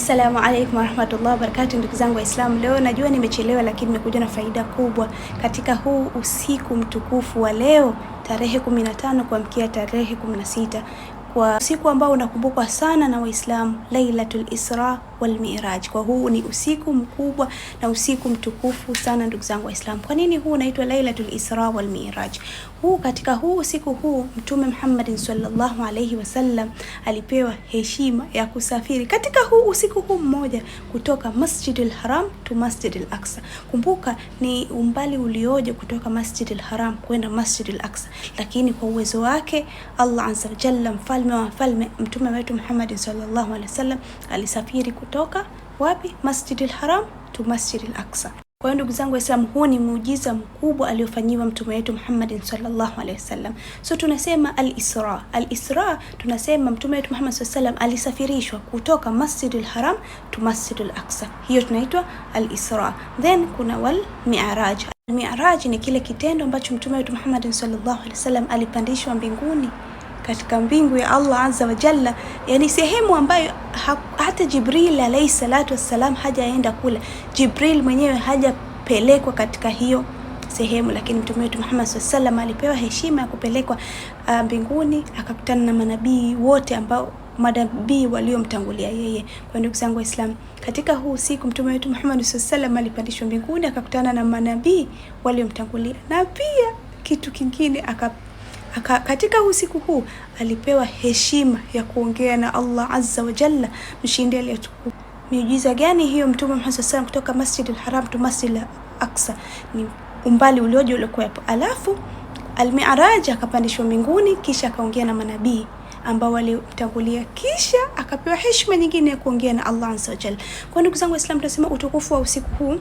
Assalamu alaikum warahmatullahi wabarakatuh. Ndugu zangu Waislamu, leo najua nimechelewa, lakini nimekuja na faida kubwa katika huu usiku mtukufu wa leo tarehe 15 kuamkia tarehe 16, kwa usiku ambao unakumbukwa sana na Waislamu, Lailatul Isra wal Mi'raj. Kwa huu ni usiku mkubwa na usiku mtukufu sana ndugu zangu Waislamu. Kwa nini huu unaitwa Lailatul Isra wal Mi'raj? Katika huu usiku huu Mtume Muhammad sallallahu alayhi wasallam alipewa heshima ya kusafiri katika huu usiku huu mmoja kutoka Masjidil Haram to Masjidil Aqsa. Kumbuka ni umbali ulioje kutoka Masjidil Haram kwenda Masjidil Aqsa, lakini kwa uwezo wake Allah azza wa jalla, mfalme wa falme, Mtume wetu Muhammad sallallahu alayhi wasallam alisafiri kutoka wapi? Masjidil Haram to Masjidil Aqsa. Kwa hiyo ndugu zangu Waislamu, huu ni muujiza mkubwa aliofanyiwa Mtume wetu Muhammad sallallahu alaihi wasallam. So tunasema al-Isra. Al-Isra tunasema Mtume wetu Muhammad sallallahu alaihi wasallam alisafirishwa kutoka Masjidil Haram to Masjidil Aqsa. Hiyo tunaitwa al-Isra. Then kuna wal Mi'raj. Al-Mi'raj ni kile kitendo ambacho Mtume wetu Muhammad sallallahu alaihi wasallam alipandishwa mbinguni katika mbingu ya Allah azza wa jalla, yani sehemu ambayo hata Jibril alayhi salatu wassalam hajaenda kula. Jibril mwenyewe hajapelekwa katika hiyo sehemu, lakini Mtume wetu Muhammad sallallahu alaihi wasallam alipewa heshima ya kupelekwa mbinguni, akakutana na manabii wote ambao manabii waliomtangulia yeye. Kwa ndugu zangu Waislamu, katika huu siku Mtume wetu Muhammad sallallahu alaihi wasallam alipandishwa mbinguni, akakutana na manabii waliomtangulia, na pia kitu kingine katika usiku huu alipewa heshima ya kuongea na Allah azza wa jalla, mshindi aliyetukuka. Miujiza gani hiyo? Mtume Muhammad sallallahu alaihi wasallam kutoka Masjidil Haram to Masjidil Aqsa ni umbali ulioje uliokuwepo. Alafu al-Mi'raj akapandishwa mbinguni, kisha akaongea na manabii ambao walitangulia, kisha akapewa heshima nyingine ya kuongea na Allah azza wa jalla. Kwa ndugu zangu Waislamu, tunasema utukufu wa usiku huu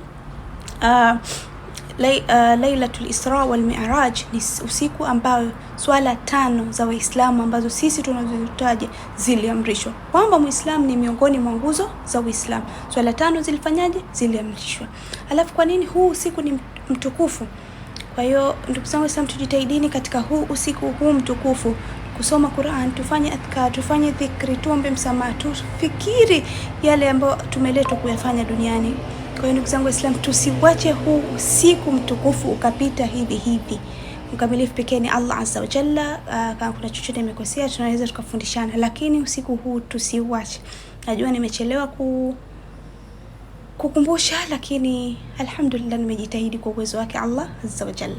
Lailatul Isra wal Mi'raj ni usiku ambao swala 5 za Waislamu ambazo sisi tunazitaja ziliamrishwa, kwamba Muislamu ni miongoni mwa nguzo za Uislamu. Swala 5 zilifanyaje? Ziliamrishwa. Alafu kwa nini huu usiku ni mtukufu? Kwa hiyo ndugu zangu Waislamu, tujitahidini katika huu usiku huu mtukufu kusoma Qur'an, tufanye adhkar, tufanye dhikri, tuombe msamaha, tufikiri yale ambayo tumeletwa kuyafanya duniani. Kwa hiyo ndugu zangu Waislamu, tusiwache huu usiku mtukufu ukapita hivi. Mkamilifu pekee ni Allah azza wa jalla. Kama kuna chochote nimekosea tunaweza tukafundishana, lakini usiku huu tusiwache. Najua nimechelewa kukumbusha, lakini alhamdulillah nimejitahidi kwa uwezo wake Allah azza wa jalla.